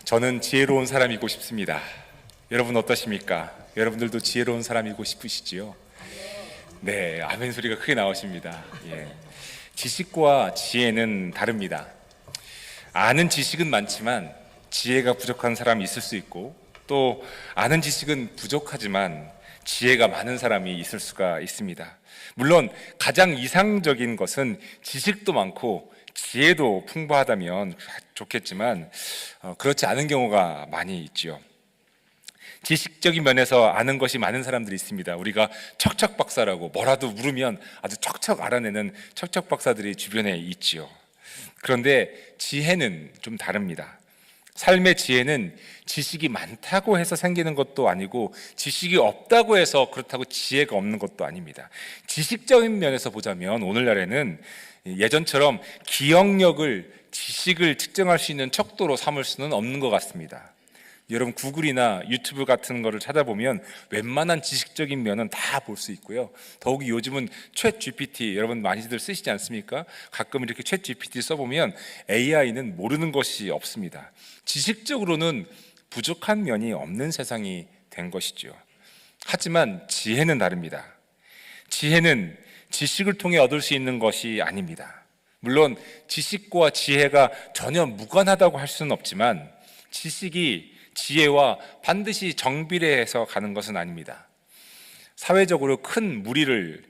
저는 지혜로운 사람이고 싶습니다. 여러분 어떠십니까? 여러분들도 지혜로운 사람이고 싶으시지요? 네, 아멘 소리가 크게 나오십니다. 예. 지식과 지혜는 다릅니다. 아는 지식은 많지만 지혜가 부족한 사람이 있을 수 있고, 또 아는 지식은 부족하지만 지혜가 많은 사람이 있을 수가 있습니다. 물론 가장 이상적인 것은 지식도 많고 지혜도 풍부하다면 좋겠지만 그렇지 않은 경우가 많이 있죠. 지식적인 면에서 아는 것이 많은 사람들이 있습니다. 우리가 척척 박사라고 뭐라도 물으면 아주 척척 알아내는 척척 박사들이 주변에 있지요. 그런데 지혜는 좀 다릅니다. 삶의 지혜는 지식이 많다고 해서 생기는 것도 아니고 지식이 없다고 해서 그렇다고 지혜가 없는 것도 아닙니다. 지식적인 면에서 보자면 오늘날에는 예전처럼 기억력을, 지식을 측정할 수 있는 척도로 삼을 수는 없는 것 같습니다. 여러분 구글이나 유튜브 같은 거를 찾아보면 웬만한 지식적인 면은 다 볼 수 있고요. 더욱이 요즘은 챗 GPT 여러분 많이들 쓰시지 않습니까? 가끔 이렇게 챗 GPT 써보면 AI는 모르는 것이 없습니다. 지식적으로는 부족한 면이 없는 세상이 된 것이죠. 하지만 지혜는 다릅니다. 지혜는 지식을 통해 얻을 수 있는 것이 아닙니다. 물론 지식과 지혜가 전혀 무관하다고 할 수는 없지만 지식이 지혜와 반드시 정비례해서 가는 것은 아닙니다. 사회적으로 큰 무리를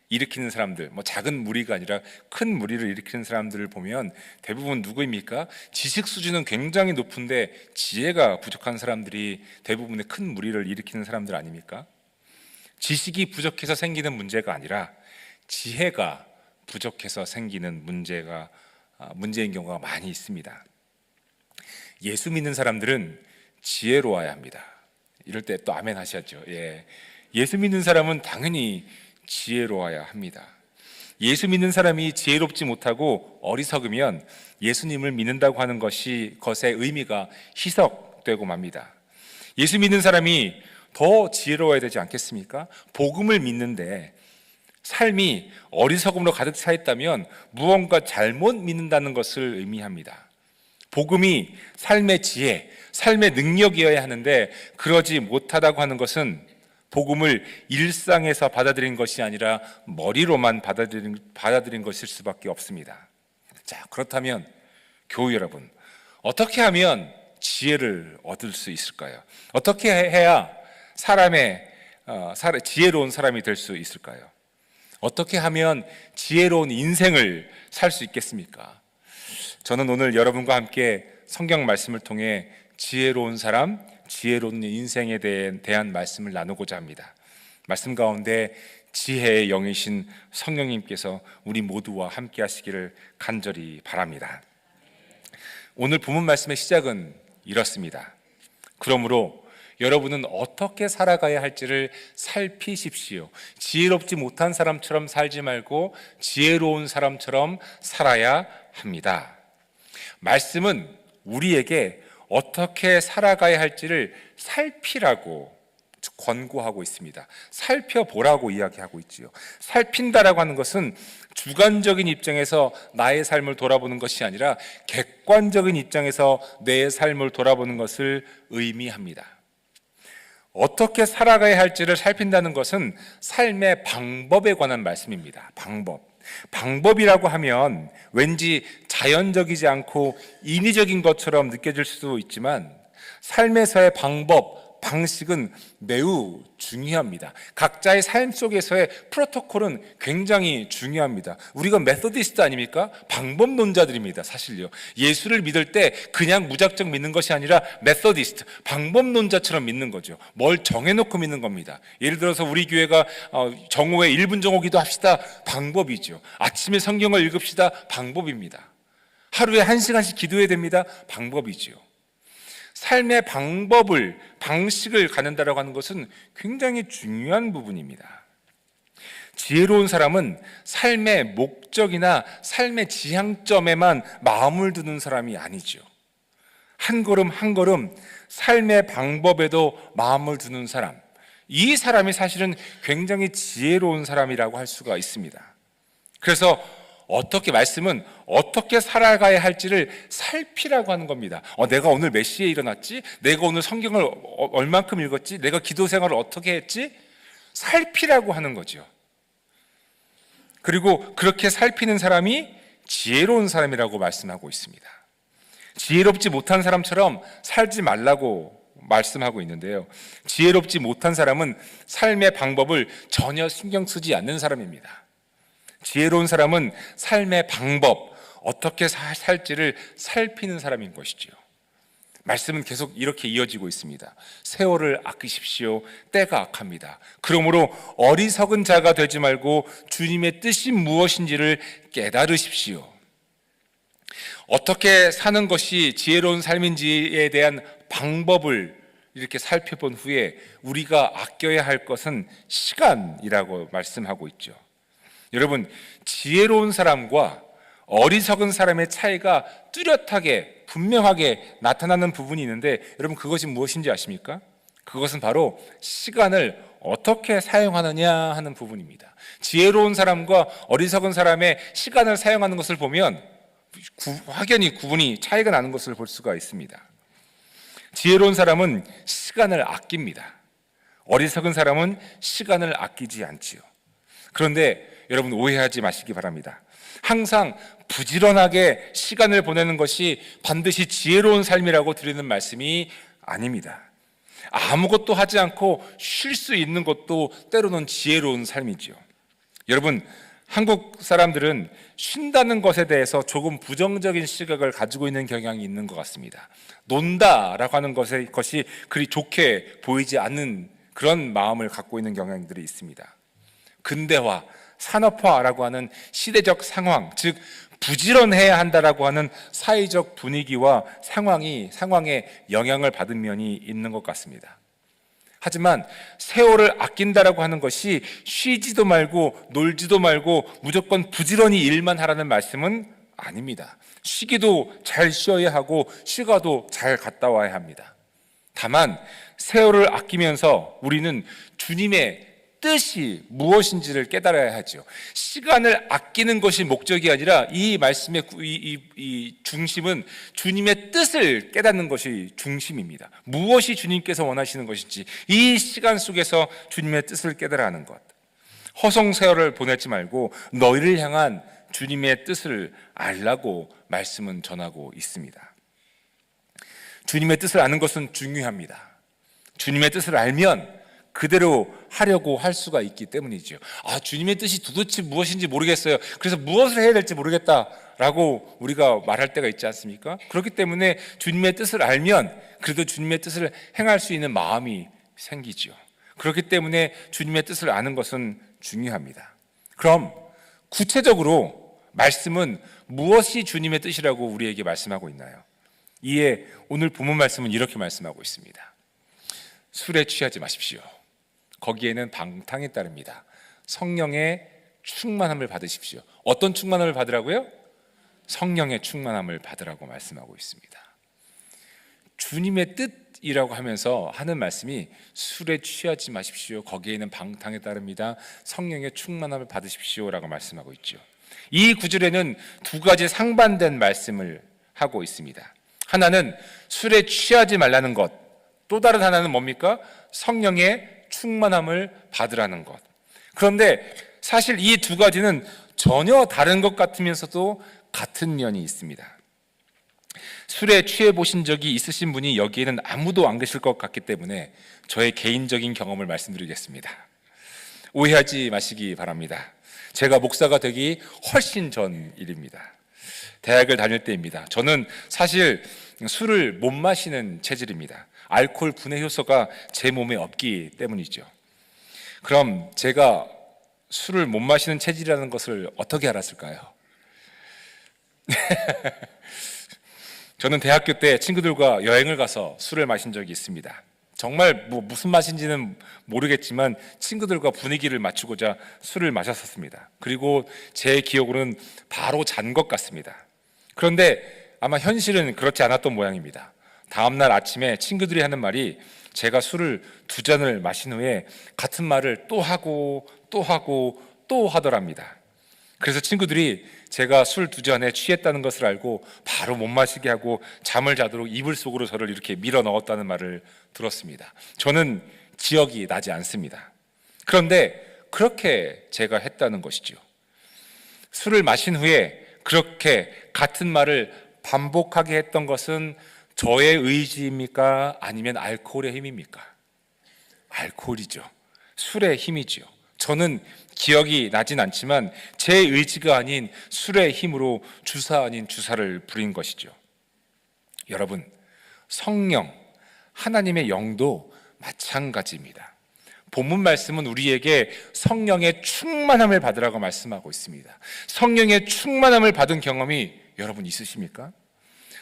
일으키는 사람들, 작은 무리가 아니라 큰 무리를 일으키는 사람들을 보면 대부분 누구입니까? 지식 수준은 굉장히 높은데 지혜가 부족한 사람들이 대부분의 큰 무리를 일으키는 사람들 아닙니까? 지식이 부족해서 생기는 문제가 아니라 지혜가 부족해서 생기는 문제인 경우가 많이 있습니다. 예수 믿는 사람들은 지혜로워야 합니다. 이럴 때 또 아멘 하셔야죠. 예수 믿는 사람은 당연히 지혜로워야 합니다. 예수 믿는 사람이 지혜롭지 못하고 어리석으면 예수님을 믿는다고 하는 것의 의미가 희석되고 맙니다. 예수 믿는 사람이 더 지혜로워야 되지 않겠습니까? 복음을 믿는데 삶이 어리석음으로 가득 차 있다면 무언가 잘못 믿는다는 것을 의미합니다. 복음이 삶의 지혜, 삶의 능력이어야 하는데 그러지 못하다고 하는 것은 복음을 일상에서 받아들인 것이 아니라 머리로만 받아들인 것일 수밖에 없습니다. 자, 그렇다면 교우 여러분, 어떻게 하면 지혜를 얻을 수 있을까요? 어떻게 해야 지혜로운 사람이 될 수 있을까요? 어떻게 하면 지혜로운 인생을 살 수 있겠습니까? 저는 오늘 여러분과 함께 성경 말씀을 통해 지혜로운 사람, 지혜로운 인생에 대한 말씀을 나누고자 합니다. 말씀 가운데 지혜의 영이신 성령님께서 우리 모두와 함께 하시기를 간절히 바랍니다. 오늘 본문 말씀의 시작은 이렇습니다. 그러므로 여러분은 어떻게 살아가야 할지를 살피십시오. 지혜롭지 못한 사람처럼 살지 말고 지혜로운 사람처럼 살아야 합니다. 말씀은 우리에게 어떻게 살아가야 할지를 살피라고 권고하고 있습니다. 살펴보라고 이야기하고 있지요. 살핀다라고 하는 것은 주관적인 입장에서 나의 삶을 돌아보는 것이 아니라 객관적인 입장에서 내 삶을 돌아보는 것을 의미합니다. 어떻게 살아가야 할지를 살핀다는 것은 삶의 방법에 관한 말씀입니다. 방법이라고 하면 왠지 자연적이지 않고 인위적인 것처럼 느껴질 수도 있지만 삶에서의 방식은 매우 중요합니다. 각자의 삶 속에서의 프로토콜은 굉장히 중요합니다. 우리가 메소디스트 아닙니까? 방법론자들입니다. 사실요. 예수를 믿을 때 그냥 무작정 믿는 것이 아니라 메소디스트, 방법론자처럼 믿는 거죠. 뭘 정해놓고 믿는 겁니다. 예를 들어서 우리 교회가 정오에 1분 정오 기도합시다. 방법이죠. 아침에 성경을 읽읍시다. 방법입니다. 하루에 1시간씩 기도해야 됩니다. 방법이죠. 삶의 방식을 갖는다라고 하는 것은 굉장히 중요한 부분입니다. 지혜로운 사람은 삶의 목적이나 삶의 지향점에만 마음을 두는 사람이 아니죠. 한 걸음 한 걸음 삶의 방법에도 마음을 두는 사람, 이 사람이 사실은 굉장히 지혜로운 사람이라고 할 수가 있습니다. 그래서 말씀은 어떻게 살아가야 할지를 살피라고 하는 겁니다. 내가 오늘 몇 시에 일어났지? 내가 오늘 성경을 얼만큼 읽었지? 내가 기도 생활을 어떻게 했지? 살피라고 하는 거죠. 그리고 그렇게 살피는 사람이 지혜로운 사람이라고 말씀하고 있습니다. 지혜롭지 못한 사람처럼 살지 말라고 말씀하고 있는데요, 지혜롭지 못한 사람은 삶의 방법을 전혀 신경 쓰지 않는 사람입니다. 지혜로운 사람은 삶의 방법, 어떻게 살지를 살피는 사람인 것이지요. 말씀은 계속 이렇게 이어지고 있습니다. 세월을 아끼십시오. 때가 악합니다. 그러므로 어리석은 자가 되지 말고 주님의 뜻이 무엇인지를 깨달으십시오. 어떻게 사는 것이 지혜로운 삶인지에 대한 방법을 이렇게 살펴본 후에 우리가 아껴야 할 것은 시간이라고 말씀하고 있죠. 여러분, 지혜로운 사람과 어리석은 사람의 차이가 뚜렷하게 분명하게 나타나는 부분이 있는데, 여러분 그것이 무엇인지 아십니까? 그것은 바로 시간을 어떻게 사용하느냐 하는 부분입니다. 지혜로운 사람과 어리석은 사람의 시간을 사용하는 것을 보면 확연히 구분이 차이가 나는 것을 볼 수가 있습니다. 지혜로운 사람은 시간을 아낍니다. 어리석은 사람은 시간을 아끼지 않지요. 그런데 여러분 오해하지 마시기 바랍니다. 항상 부지런하게 시간을 보내는 것이 반드시 지혜로운 삶이라고 드리는 말씀이 아닙니다. 아무것도 하지 않고 쉴 수 있는 것도 때로는 지혜로운 삶이지요. 여러분, 한국 사람들은 쉰다는 것에 대해서 조금 부정적인 시각을 가지고 있는 경향이 있는 것 같습니다. 논다라고 하는 것이 그리 좋게 보이지 않는 그런 마음을 갖고 있는 경향들이 있습니다. 근대화, 산업화라고 하는 시대적 상황, 즉 부지런해야 한다라고 하는 사회적 분위기와 상황에 영향을 받은 면이 있는 것 같습니다. 하지만 세월을 아낀다라고 하는 것이 쉬지도 말고 놀지도 말고 무조건 부지런히 일만 하라는 말씀은 아닙니다. 쉬기도 잘 쉬어야 하고 휴가도 잘 갔다 와야 합니다. 다만 세월을 아끼면서 우리는 주님의 뜻이 무엇인지를 깨달아야 하죠. 시간을 아끼는 것이 목적이 아니라 이 말씀의 이 중심은 주님의 뜻을 깨닫는 것이 중심입니다. 무엇이 주님께서 원하시는 것인지 이 시간 속에서 주님의 뜻을 깨달아 하는 것. 허송세월을 보내지 말고 너희를 향한 주님의 뜻을 알라고 말씀은 전하고 있습니다. 주님의 뜻을 아는 것은 중요합니다. 주님의 뜻을 알면 그대로 하려고 할 수가 있기 때문이죠. 주님의 뜻이 도대체 무엇인지 모르겠어요. 그래서 무엇을 해야 될지 모르겠다라고 우리가 말할 때가 있지 않습니까? 그렇기 때문에 주님의 뜻을 알면 그래도 주님의 뜻을 행할 수 있는 마음이 생기죠. 그렇기 때문에 주님의 뜻을 아는 것은 중요합니다. 그럼 구체적으로 말씀은 무엇이 주님의 뜻이라고 우리에게 말씀하고 있나요? 이에 오늘 본문 말씀은 이렇게 말씀하고 있습니다. 술에 취하지 마십시오. 거기에는 방탕이 따릅니다. 성령의 충만함을 받으십시오. 어떤 충만함을 받으라고요? 성령의 충만함을 받으라고 말씀하고 있습니다. 주님의 뜻이라고 하면서 하는 말씀이 술에 취하지 마십시오. 거기에는 방탕이 따릅니다. 성령의 충만함을 받으십시오라고 말씀하고 있죠. 이 구절에는 두 가지 상반된 말씀을 하고 있습니다. 하나는 술에 취하지 말라는 것, 또 다른 하나는 뭡니까? 성령의 충만함을 받으라는 것. 그런데 사실 이 두 가지는 전혀 다른 것 같으면서도 같은 면이 있습니다. 술에 취해 보신 적이 있으신 분이 여기에는 아무도 안 계실 것 같기 때문에 저의 개인적인 경험을 말씀드리겠습니다. 오해하지 마시기 바랍니다. 제가 목사가 되기 훨씬 전 일입니다. 대학을 다닐 때입니다. 저는 사실 술을 못 마시는 체질입니다. 알코올 분해 효소가 제 몸에 없기 때문이죠. 그럼 제가 술을 못 마시는 체질이라는 것을 어떻게 알았을까요? 저는 대학교 때 친구들과 여행을 가서 술을 마신 적이 있습니다. 정말 무슨 맛인지는 모르겠지만 친구들과 분위기를 맞추고자 술을 마셨었습니다. 그리고 제 기억으로는 바로 잔 것 같습니다. 그런데 아마 현실은 그렇지 않았던 모양입니다. 다음날 아침에 친구들이 하는 말이 제가 술을 2잔을 마신 후에 같은 말을 또 하고 또 하더랍니다. 그래서 친구들이 제가 술 2잔에 취했다는 것을 알고 바로 못 마시게 하고 잠을 자도록 이불 속으로 저를 이렇게 밀어 넣었다는 말을 들었습니다. 저는 기억이 나지 않습니다. 그런데 그렇게 제가 했다는 것이죠. 술을 마신 후에 그렇게 같은 말을 반복하게 했던 것은 저의 의지입니까? 아니면 알코올의 힘입니까? 알코올이죠. 술의 힘이죠. 저는 기억이 나진 않지만 제 의지가 아닌 술의 힘으로 주사 아닌 주사를 부린 것이죠. 여러분, 성령, 하나님의 영도 마찬가지입니다. 본문 말씀은 우리에게 성령의 충만함을 받으라고 말씀하고 있습니다. 성령의 충만함을 받은 경험이 여러분 있으십니까?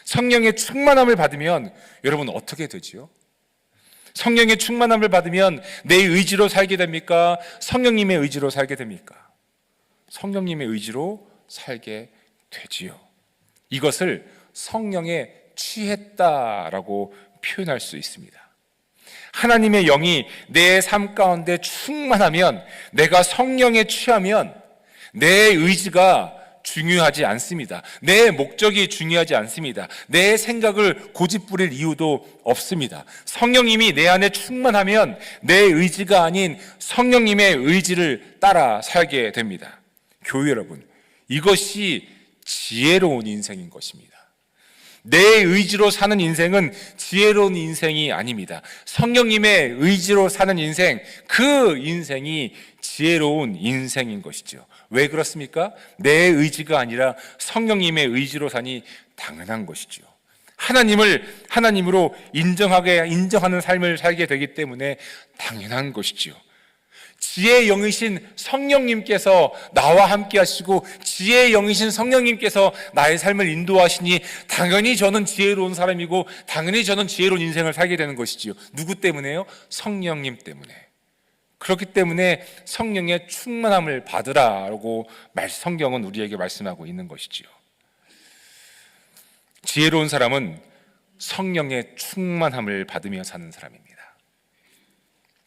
성령의 충만함을 받으면 여러분 어떻게 되지요? 성령의 충만함을 받으면 내 의지로 살게 됩니까? 성령님의 의지로 살게 됩니까? 성령님의 의지로 살게 되지요. 이것을 성령에 취했다라고 표현할 수 있습니다. 하나님의 영이 내 삶 가운데 충만하면, 내가 성령에 취하면 내 의지가 중요하지 않습니다. 내 목적이 중요하지 않습니다. 내 생각을 고집부릴 이유도 없습니다. 성령님이 내 안에 충만하면 내 의지가 아닌 성령님의 의지를 따라 살게 됩니다. 교회 여러분, 이것이 지혜로운 인생인 것입니다. 내 의지로 사는 인생은 지혜로운 인생이 아닙니다. 성령님의 의지로 사는 인생, 그 인생이 지혜로운 인생인 것이죠. 왜 그렇습니까? 내 의지가 아니라 성령님의 의지로 사니 당연한 것이죠. 하나님으로 인정하는 삶을 살게 되기 때문에 당연한 것이죠. 지혜의 영이신 성령님께서 나와 함께 하시고 지혜의 영이신 성령님께서 나의 삶을 인도하시니 당연히 저는 지혜로운 사람이고 당연히 저는 지혜로운 인생을 살게 되는 것이지요. 누구 때문에요? 성령님 때문에. 그렇기 때문에 성령의 충만함을 받으라고 성경은 우리에게 말씀하고 있는 것이지요. 지혜로운 사람은 성령의 충만함을 받으며 사는 사람입니다.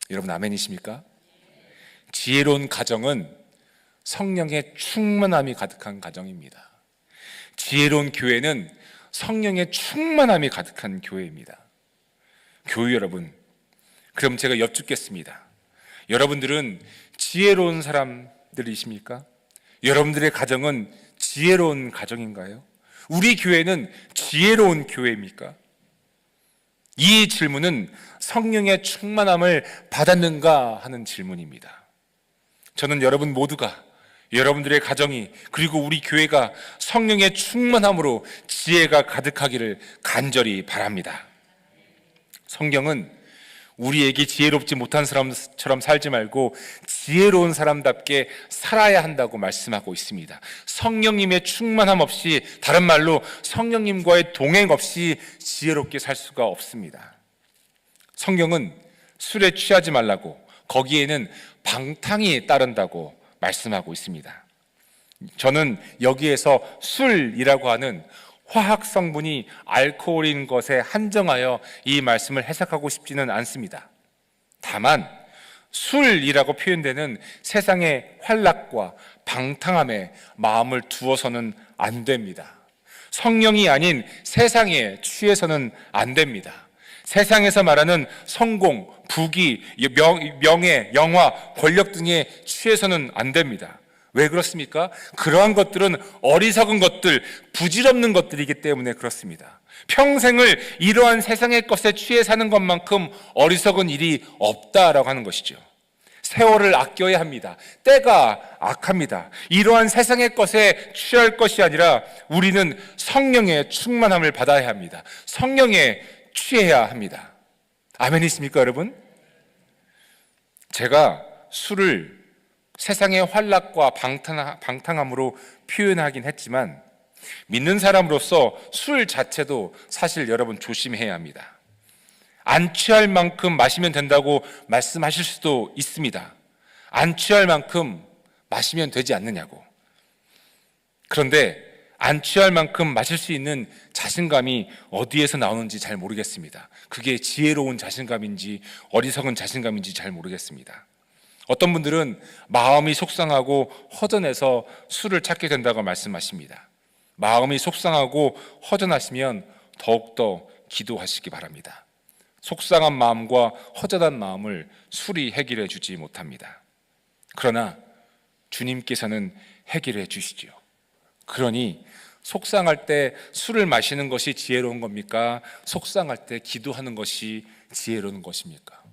여러분 아멘이십니까? 지혜로운 가정은 성령의 충만함이 가득한 가정입니다. 지혜로운 교회는 성령의 충만함이 가득한 교회입니다. 교회 여러분, 그럼 제가 여쭙겠습니다. 여러분들은 지혜로운 사람들이십니까? 여러분들의 가정은 지혜로운 가정인가요? 우리 교회는 지혜로운 교회입니까? 이 질문은 성령의 충만함을 받았는가 하는 질문입니다. 저는 여러분 모두가, 여러분들의 가정이, 그리고 우리 교회가 성령의 충만함으로 지혜가 가득하기를 간절히 바랍니다. 성경은 우리에게 지혜롭지 못한 사람처럼 살지 말고 지혜로운 사람답게 살아야 한다고 말씀하고 있습니다. 성령님의 충만함 없이, 다른 말로 성령님과의 동행 없이 지혜롭게 살 수가 없습니다. 성경은 술에 취하지 말라고, 거기에는 방탕이 따른다고 말씀하고 있습니다. 저는 여기에서 술이라고 하는 화학 성분이 알코올인 것에 한정하여 이 말씀을 해석하고 싶지는 않습니다. 다만 술이라고 표현되는 세상의 환락과 방탕함에 마음을 두어서는 안 됩니다. 성령이 아닌 세상에 취해서는 안 됩니다. 세상에서 말하는 성공, 부귀, 명예, 영화, 권력 등에 취해서는 안 됩니다. 왜 그렇습니까? 그러한 것들은 어리석은 것들, 부질없는 것들이기 때문에 그렇습니다. 평생을 이러한 세상의 것에 취해 사는 것만큼 어리석은 일이 없다라고 하는 것이죠. 세월을 아껴야 합니다. 때가 악합니다. 이러한 세상의 것에 취할 것이 아니라 우리는 성령의 충만함을 받아야 합니다. 성령에 취해야 합니다. 아멘이십니까, 여러분? 제가 술을 세상의 환락과 방탕함으로 표현하긴 했지만 믿는 사람으로서 술 자체도 사실 여러분 조심해야 합니다. 안 취할 만큼 마시면 된다고 말씀하실 수도 있습니다. 안 취할 만큼 마시면 되지 않느냐고. 그런데 안 취할 만큼 마실 수 있는 자신감이 어디에서 나오는지 잘 모르겠습니다. 그게 지혜로운 자신감인지 어리석은 자신감인지 잘 모르겠습니다. 어떤 분들은 마음이 속상하고 허전해서 술을 찾게 된다고 말씀하십니다. 마음이 속상하고 허전하시면 더욱더 기도하시기 바랍니다. 속상한 마음과 허전한 마음을 술이 해결해 주지 못합니다. 그러나 주님께서는 해결해 주시지요. 그러니 속상할 때 술을 마시는 것이 지혜로운 겁니까? 속상할 때 기도하는 것이 지혜로운 것입니까?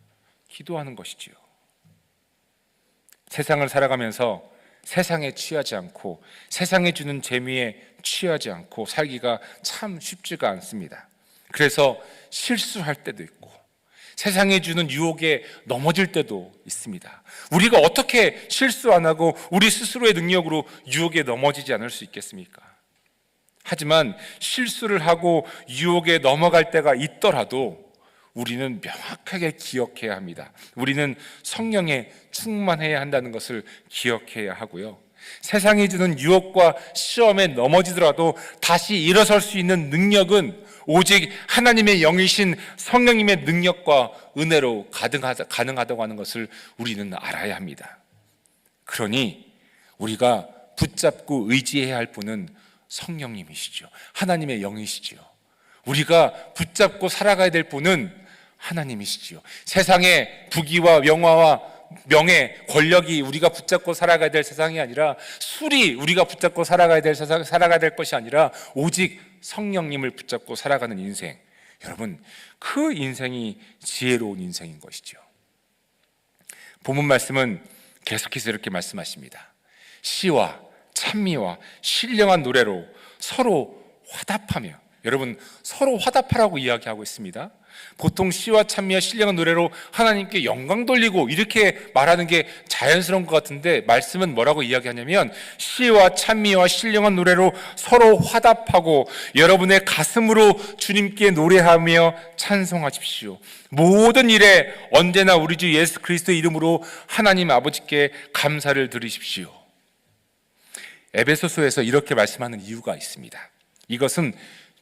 기도하는 것이지요. 세상을 살아가면서 세상에 취하지 않고 세상에 주는 재미에 취하지 않고 살기가 참 쉽지가 않습니다. 그래서 실수할 때도 있고 세상에 주는 유혹에 넘어질 때도 있습니다. 우리가 어떻게 실수 안 하고 우리 스스로의 능력으로 유혹에 넘어지지 않을 수 있겠습니까? 하지만 실수를 하고 유혹에 넘어갈 때가 있더라도 우리는 명확하게 기억해야 합니다. 우리는 성령에 충만해야 한다는 것을 기억해야 하고요. 세상이 주는 유혹과 시험에 넘어지더라도 다시 일어설 수 있는 능력은 오직 하나님의 영이신 성령님의 능력과 은혜로 가능하다고 하는 것을 우리는 알아야 합니다. 그러니 우리가 붙잡고 의지해야 할 분은 성령님이시죠. 하나님의 영이시죠. 우리가 붙잡고 살아가야 될 분은 하나님이시지요. 세상의 부귀와 명화와 명예, 권력이 우리가 붙잡고 살아가야 될 세상이 아니라 술이 우리가 붙잡고 살아가야 될 것이 아니라 오직 성령님을 붙잡고 살아가는 인생. 여러분, 그 인생이 지혜로운 인생인 것이죠. 본문 말씀은 계속해서 이렇게 말씀하십니다. 시와 찬미와 신령한 노래로 서로 화답하며, 여러분 서로 화답하라고 이야기하고 있습니다. 보통 시와 찬미와 신령한 노래로 하나님께 영광 돌리고 이렇게 말하는 게 자연스러운 것 같은데 말씀은 뭐라고 이야기하냐면 시와 찬미와 신령한 노래로 서로 화답하고 여러분의 가슴으로 주님께 노래하며 찬송하십시오. 모든 일에 언제나 우리 주 예수 그리스도의 이름으로 하나님 아버지께 감사를 드리십시오. 에베소서에서 이렇게 말씀하는 이유가 있습니다. 이것은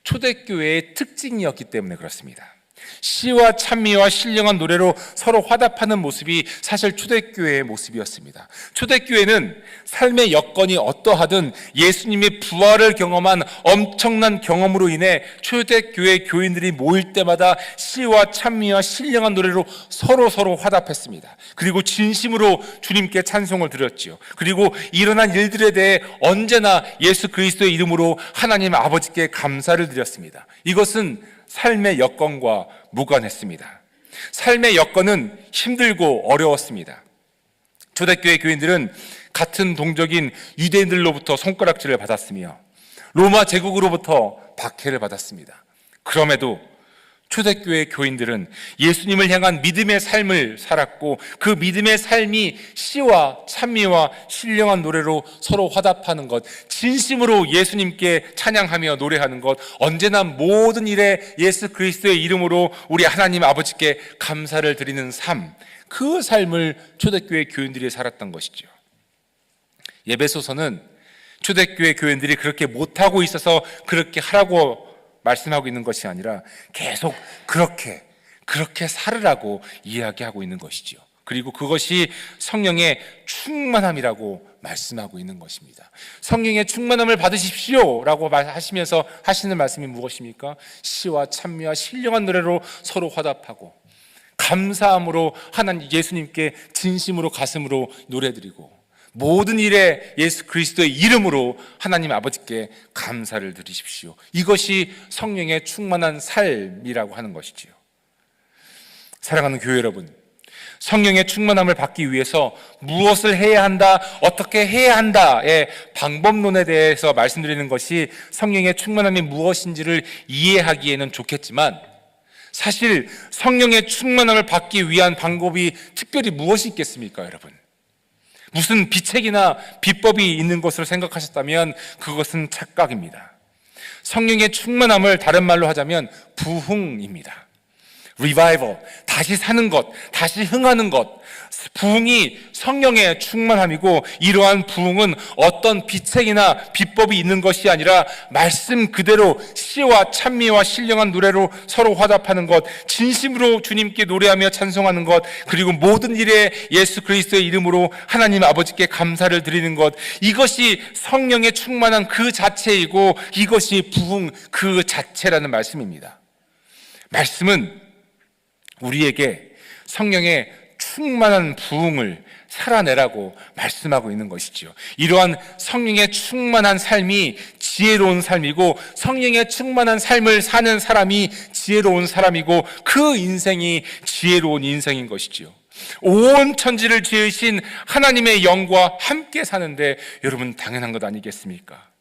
초대교회의 특징이었기 때문에 그렇습니다. 시와 찬미와 신령한 노래로 서로 화답하는 모습이 사실 초대교회의 모습이었습니다. 초대교회는 삶의 여건이 어떠하든 예수님의 부활을 경험한 엄청난 경험으로 인해 초대교회 교인들이 모일 때마다 시와 찬미와 신령한 노래로 서로 화답했습니다. 그리고 진심으로 주님께 찬송을 드렸지요. 그리고 일어난 일들에 대해 언제나 예수 그리스도의 이름으로 하나님 아버지께 감사를 드렸습니다. 이것은 삶의 여건과 무관했습니다. 삶의 여건은 힘들고 어려웠습니다. 초대교회 교인들은 같은 동족인 유대인들로부터 손가락질을 받았으며 로마 제국으로부터 박해를 받았습니다. 그럼에도 초대교회 교인들은 예수님을 향한 믿음의 삶을 살았고 그 믿음의 삶이 시와 찬미와 신령한 노래로 서로 화답하는 것, 진심으로 예수님께 찬양하며 노래하는 것, 언제나 모든 일에 예수 그리스도의 이름으로 우리 하나님 아버지께 감사를 드리는 삶, 그 삶을 초대교회 교인들이 살았던 것이죠. 에베소서는 초대교회 교인들이 그렇게 못하고 있어서 그렇게 하라고 말씀하고 있는 것이 아니라 계속 그렇게 살으라고 이야기하고 있는 것이죠. 그리고 그것이 성령의 충만함이라고 말씀하고 있는 것입니다. 성령의 충만함을 받으십시오 라고 하시면서 하시는 말씀이 무엇입니까? 시와 찬미와 신령한 노래로 서로 화답하고 감사함으로 하나님 예수님께 진심으로 가슴으로 노래드리고 모든 일에 예수 그리스도의 이름으로 하나님 아버지께 감사를 드리십시오. 이것이 성령의 충만한 삶이라고 하는 것이지요. 사랑하는 교회 여러분, 성령의 충만함을 받기 위해서 무엇을 해야 한다, 어떻게 해야 한다의 방법론에 대해서 말씀드리는 것이 성령의 충만함이 무엇인지를 이해하기에는 좋겠지만 사실 성령의 충만함을 받기 위한 방법이 특별히 무엇이 있겠습니까, 여러분? 무슨 비책이나 비법이 있는 것으로 생각하셨다면 그것은 착각입니다. 성령의 충만함을 다른 말로 하자면 부흥입니다. 리바이벌, 다시 사는 것, 다시 흥하는 것, 부흥이 성령의 충만함이고, 이러한 부흥은 어떤 비책이나 비법이 있는 것이 아니라 말씀 그대로 시와 찬미와 신령한 노래로 서로 화답하는 것, 진심으로 주님께 노래하며 찬송하는 것, 그리고 모든 일에 예수 그리스도의 이름으로 하나님 아버지께 감사를 드리는 것, 이것이 성령의 충만한 그 자체이고, 이것이 부흥 그 자체라는 말씀입니다. 말씀은 우리에게 성령의 충만한 부흥을 살아내라고 말씀하고 있는 것이지요. 이러한 성령의 충만한 삶이 지혜로운 삶이고, 성령의 충만한 삶을 사는 사람이 지혜로운 사람이고, 그 인생이 지혜로운 인생인 것이지요. 온 천지를 지으신 하나님의 영과 함께 사는데 여러분, 당연한 것 아니겠습니까?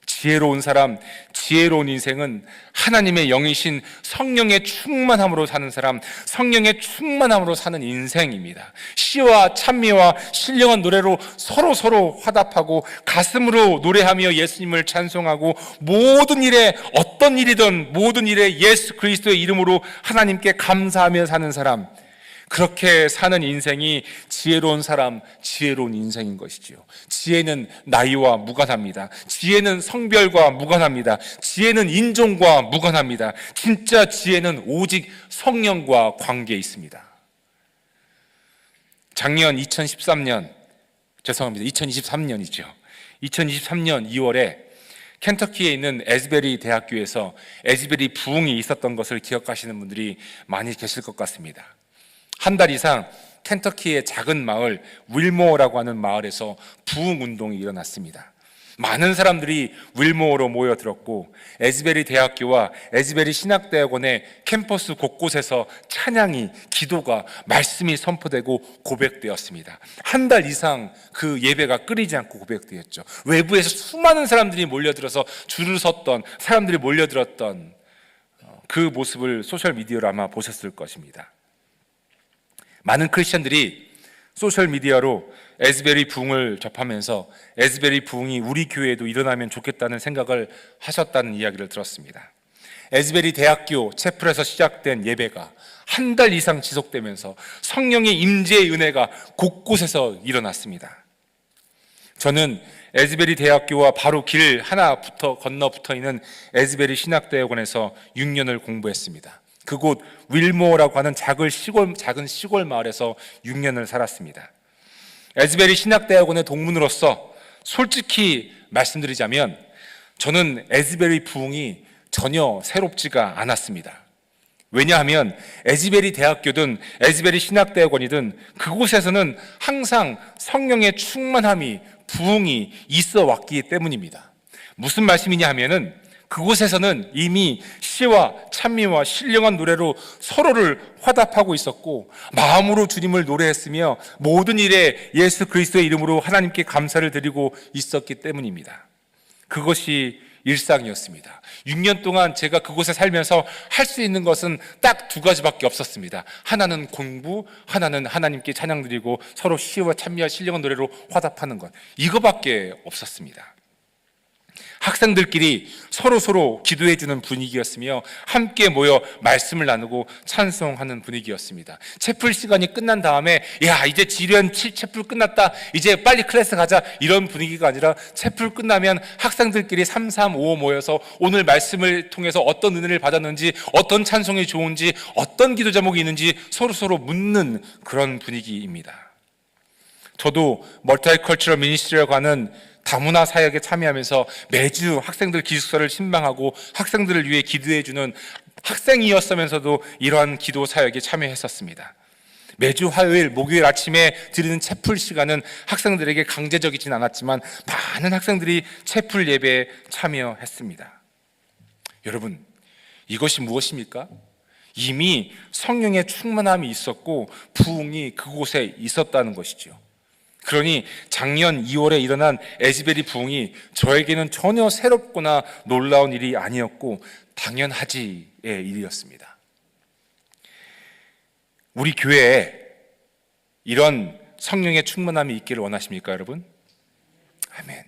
지혜로운 사람, 지혜로운 인생은 하나님의 영이신 성령의 충만함으로 사는 사람, 성령의 충만함으로 사는 인생입니다. 시와 찬미와 신령한 노래로 서로 화답하고, 가슴으로 노래하며 예수님을 찬송하고, 모든 일에, 어떤 일이든 모든 일에 예수 그리스도의 이름으로 하나님께 감사하며 사는 사람, 그렇게 사는 인생이 지혜로운 사람, 지혜로운 인생인 것이지요. 지혜는 나이와 무관합니다. 지혜는 성별과 무관합니다. 지혜는 인종과 무관합니다. 진짜 지혜는 오직 성령과 관계에 있습니다. 작년 2023년이죠. 2023년 2월에 켄터키에 있는 에즈베리 대학교에서 에즈베리 부흥이 있었던 것을 기억하시는 분들이 많이 계실 것 같습니다. 한 달 이상 켄터키의 작은 마을 윌모어라고 하는 마을에서 부흥 운동이 일어났습니다. 많은 사람들이 윌모어로 모여들었고, 에즈베리 대학교와 에즈베리 신학대학원의 캠퍼스 곳곳에서 찬양이, 기도가, 말씀이 선포되고 고백되었습니다. 한 달 이상 그 예배가 끊이지 않고 고백되었죠. 외부에서 수많은 사람들이 몰려들어서 줄을 섰던, 사람들이 몰려들었던 그 모습을 소셜미디어로 아마 보셨을 것입니다. 많은 크리스천들이 소셜미디어로 에즈베리 부흥을 접하면서 에즈베리 부흥이 우리 교회에도 일어나면 좋겠다는 생각을 하셨다는 이야기를 들었습니다. 에즈베리 대학교 채플에서 시작된 예배가 한 달 이상 지속되면서 성령의 임재의 은혜가 곳곳에서 일어났습니다. 저는 에즈베리 대학교와 바로 길 하나 건너 붙어 있는 에즈베리 신학대학원에서 6년을 공부했습니다. 그곳 윌모어라고 하는 작은 시골 마을에서 6년을 살았습니다. 에즈베리 신학대학원의 동문으로서 솔직히 말씀드리자면, 저는 에즈베리 부흥이 전혀 새롭지가 않았습니다. 왜냐하면 에즈베리 대학교든 에즈베리 신학대학원이든 그곳에서는 항상 성령의 충만함이, 부흥이 있어 왔기 때문입니다. 무슨 말씀이냐 하면은, 그곳에서는 이미 시와 찬미와 신령한 노래로 서로를 화답하고 있었고, 마음으로 주님을 노래했으며 모든 일에 예수 그리스도의 이름으로 하나님께 감사를 드리고 있었기 때문입니다. 그것이 일상이었습니다. 6년 동안 제가 그곳에 살면서 할 수 있는 것은 딱 두 가지밖에 없었습니다. 하나는 공부, 하나는 하나님께 찬양 드리고 서로 시와 찬미와 신령한 노래로 화답하는 것, 이거밖에 없었습니다. 학생들끼리 서로 기도해주는 분위기였으며, 함께 모여 말씀을 나누고 찬송하는 분위기였습니다. 채플 시간이 끝난 다음에 야, 이제 지련 채플 끝났다, 이제 빨리 클래스 가자, 이런 분위기가 아니라 채플 끝나면 학생들끼리 335 모여서 오늘 말씀을 통해서 어떤 은혜를 받았는지, 어떤 찬송이 좋은지, 어떤 기도 제목이 있는지 서로 묻는 그런 분위기입니다. 저도 멀티컬처럴 미니스트리라고 하는 다문화 사역에 참여하면서 매주 학생들 기숙사를 신방하고 학생들을 위해 기도해주는 학생이었으면서도 이러한 기도 사역에 참여했었습니다. 매주 화요일, 목요일 아침에 드리는 채플 시간은 학생들에게 강제적이진 않았지만 많은 학생들이 채플 예배에 참여했습니다. 여러분, 이것이 무엇입니까? 이미 성령의 충만함이 있었고 부흥이 그곳에 있었다는 것이죠. 그러니 작년 2월에 일어난 에즈베리 부흥이 저에게는 전혀 새롭거나 놀라운 일이 아니었고 당연하지의 일이었습니다. 우리 교회에 이런 성령의 충만함이 있기를 원하십니까, 여러분? 아멘.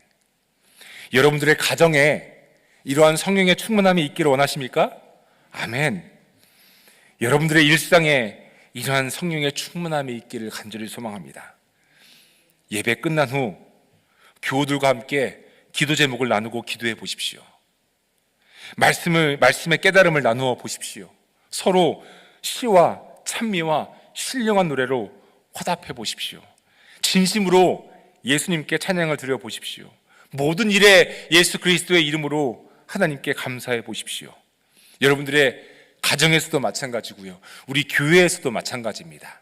여러분들의 가정에 이러한 성령의 충만함이 있기를 원하십니까? 아멘. 여러분들의 일상에 이러한 성령의 충만함이 있기를 간절히 소망합니다. 예배 끝난 후 교우들과 함께 기도 제목을 나누고 기도해 보십시오. 말씀의 깨달음을 나누어 보십시오. 서로 시와 찬미와 신령한 노래로 화답해 보십시오. 진심으로 예수님께 찬양을 드려 보십시오. 모든 일에 예수 그리스도의 이름으로 하나님께 감사해 보십시오. 여러분들의 가정에서도 마찬가지고요, 우리 교회에서도 마찬가지입니다.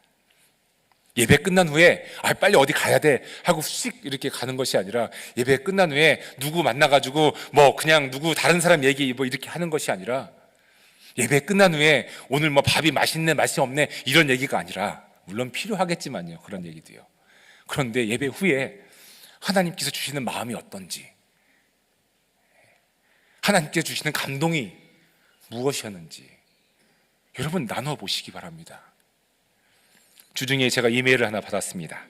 예배 끝난 후에 빨리 어디 가야 돼 하고 씩 이렇게 가는 것이 아니라, 예배 끝난 후에 누구 만나가지고 그냥 누구 다른 사람 얘기 이렇게 하는 것이 아니라, 예배 끝난 후에 오늘 밥이 맛있네 맛이 없네 이런 얘기가 아니라, 물론 필요하겠지만요, 그런 얘기도요. 그런데 예배 후에 하나님께서 주시는 마음이 어떤지, 하나님께서 주시는 감동이 무엇이었는지 여러분 나눠 보시기 바랍니다. 주중에 제가 이메일을 하나 받았습니다.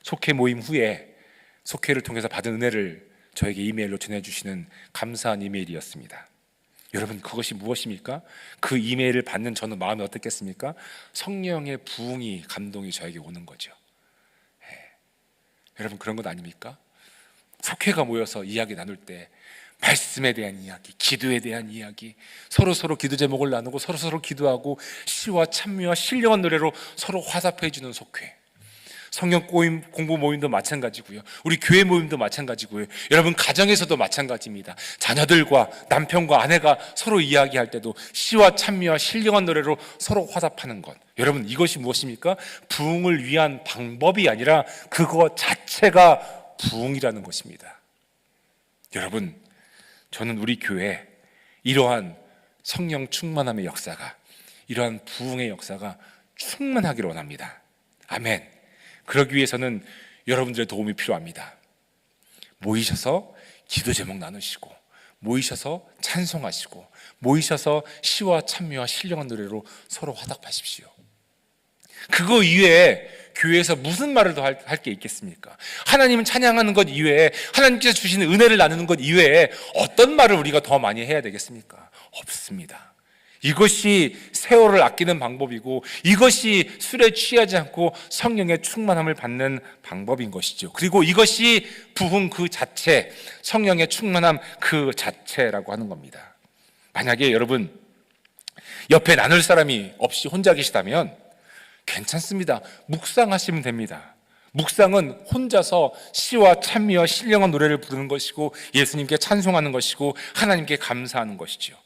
속회 모임 후에 속회를 통해서 받은 은혜를 저에게 이메일로 전해주시는 감사한 이메일이었습니다. 여러분, 그것이 무엇입니까? 그 이메일을 받는 저는 마음이 어떻겠습니까? 성령의 부흥이, 감동이 저에게 오는 거죠. 여러분, 그런 것 아닙니까? 속회가 모여서 이야기 나눌 때 말씀에 대한 이야기, 기도에 대한 이야기, 서로 기도 제목을 나누고 서로 기도하고 시와 찬미와 신령한 노래로 서로 화답해 주는 속회. 성경 공부 모임도 마찬가지고요, 우리 교회 모임도 마찬가지고요, 여러분 가정에서도 마찬가지입니다. 자녀들과 남편과 아내가 서로 이야기할 때도 시와 찬미와 신령한 노래로 서로 화답하는 것, 여러분 이것이 무엇입니까? 부흥을 위한 방법이 아니라 그거 자체가 부흥이라는 것입니다. 여러분, 저는 우리 교회에 이러한 성령 충만함의 역사가, 이러한 부흥의 역사가 충만하기를 원합니다. 아멘. 그러기 위해서는 여러분들의 도움이 필요합니다. 모이셔서 기도 제목 나누시고, 모이셔서 찬송하시고, 모이셔서 시와 찬미와 신령한 노래로 서로 화답하십시오. 그거 이외에 교회에서 무슨 말을 더 할 게 있겠습니까? 하나님은 찬양하는 것 이외에, 하나님께서 주시는 은혜를 나누는 것 이외에 어떤 말을 우리가 더 많이 해야 되겠습니까? 없습니다. 이것이 세월을 아끼는 방법이고, 이것이 술에 취하지 않고 성령의 충만함을 받는 방법인 것이죠. 그리고 이것이 부흥 그 자체, 성령의 충만함 그 자체라고 하는 겁니다. 만약에 여러분 옆에 나눌 사람이 없이 혼자 계시다면 괜찮습니다. 묵상하시면 됩니다. 묵상은 혼자서 시와 찬미와 신령한 노래를 부르는 것이고, 예수님께 찬송하는 것이고, 하나님께 감사하는 것이죠.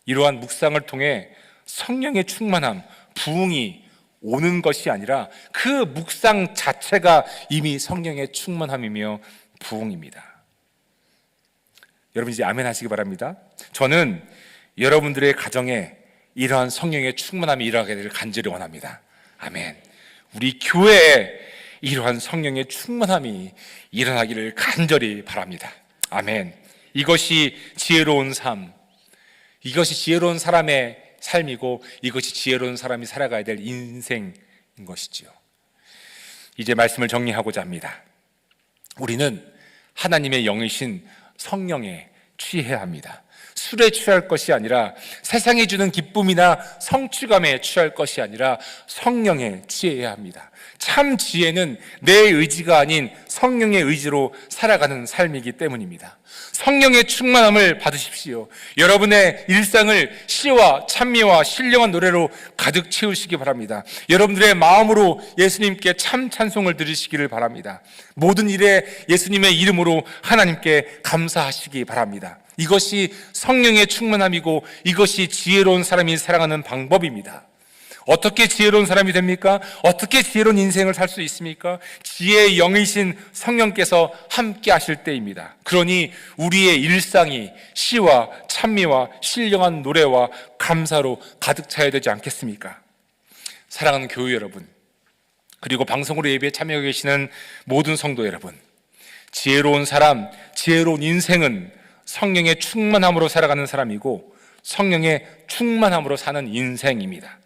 이러한 묵상을 통해 성령의 충만함, 부흥이 오는 것이 아니라 그 묵상 자체가 이미 성령의 충만함이며 부흥입니다. 여러분 이제 아멘 하시기 바랍니다. 저는 여러분들의 가정에 이러한 성령의 충만함이 일어나게 되기를 간절히 원합니다. 아멘. 우리 교회에 이러한 성령의 충만함이 일어나기를 간절히 바랍니다. 아멘. 이것이 지혜로운 삶, 이것이 지혜로운 사람의 삶이고, 이것이 지혜로운 사람이 살아가야 될 인생인 것이지요. 이제 말씀을 정리하고자 합니다. 우리는 하나님의 영이신 성령에 취해야 합니다. 술에 취할 것이 아니라, 세상이 주는 기쁨이나 성취감에 취할 것이 아니라 성령에 취해야 합니다. 참 지혜는 내 의지가 아닌 성령의 의지로 살아가는 삶이기 때문입니다. 성령의 충만함을 받으십시오. 여러분의 일상을 시와 찬미와 신령한 노래로 가득 채우시기 바랍니다. 여러분들의 마음으로 예수님께 참 찬송을 드리시기를 바랍니다. 모든 일에 예수님의 이름으로 하나님께 감사하시기 바랍니다. 이것이 성령의 충만함이고, 이것이 지혜로운 사람이 살아가는 방법입니다. 어떻게 지혜로운 사람이 됩니까? 어떻게 지혜로운 인생을 살 수 있습니까? 지혜의 영이신 성령께서 함께 하실 때입니다. 그러니 우리의 일상이 시와 찬미와 신령한 노래와 감사로 가득 차야 되지 않겠습니까? 사랑하는 교회 여러분, 그리고 방송으로 예배에 참여하고 계시는 모든 성도 여러분, 지혜로운 사람, 지혜로운 인생은 성령의 충만함으로 살아가는 사람이고, 성령의 충만함으로 사는 인생입니다.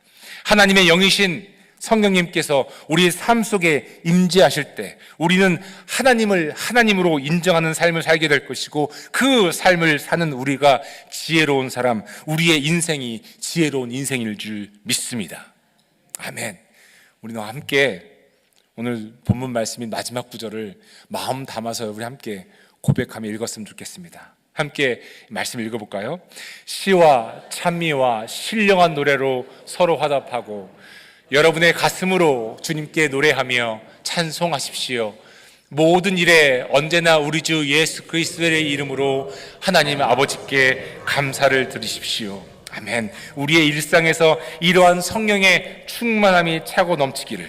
하나님의 영이신 성령님께서 우리의 삶 속에 임재하실 때 우리는 하나님을 하나님으로 인정하는 삶을 살게 될 것이고, 그 삶을 사는 우리가 지혜로운 사람, 우리의 인생이 지혜로운 인생일 줄 믿습니다. 아멘. 우리는 함께 오늘 본문 말씀인 마지막 구절을 마음 담아서 우리 함께 고백하며 읽었으면 좋겠습니다. 함께 말씀 읽어볼까요? 시와 찬미와 신령한 노래로 서로 화답하고 여러분의 가슴으로 주님께 노래하며 찬송하십시오. 모든 일에 언제나 우리 주 예수 그리스도의 이름으로 하나님 아버지께 감사를 드리십시오. 아멘. 우리의 일상에서 이러한 성령의 충만함이 차고 넘치기를,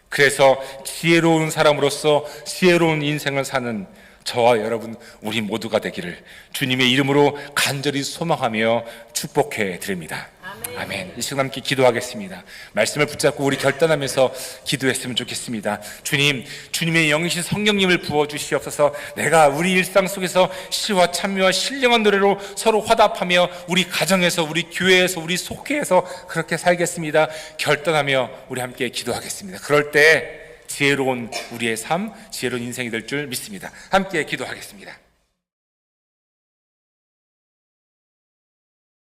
그래서 지혜로운 사람으로서 지혜로운 인생을 사는 저와 여러분 우리 모두가 되기를 주님의 이름으로 간절히 소망하며 축복해 드립니다. 아멘. 이 시간 함께 기도하겠습니다. 말씀을 붙잡고 우리 결단하면서 기도했으면 좋겠습니다. 주님, 주님의 영이신 성령님을 부어주시옵소서. 내가 우리 일상 속에서 시와 찬미와 신령한 노래로 서로 화답하며 우리 가정에서, 우리 교회에서, 우리 속회에서 그렇게 살겠습니다. 결단하며 우리 함께 기도하겠습니다. 그럴 때 지혜로운 우리의 삶, 지혜로운 인생이 될 줄 믿습니다. 함께 기도하겠습니다.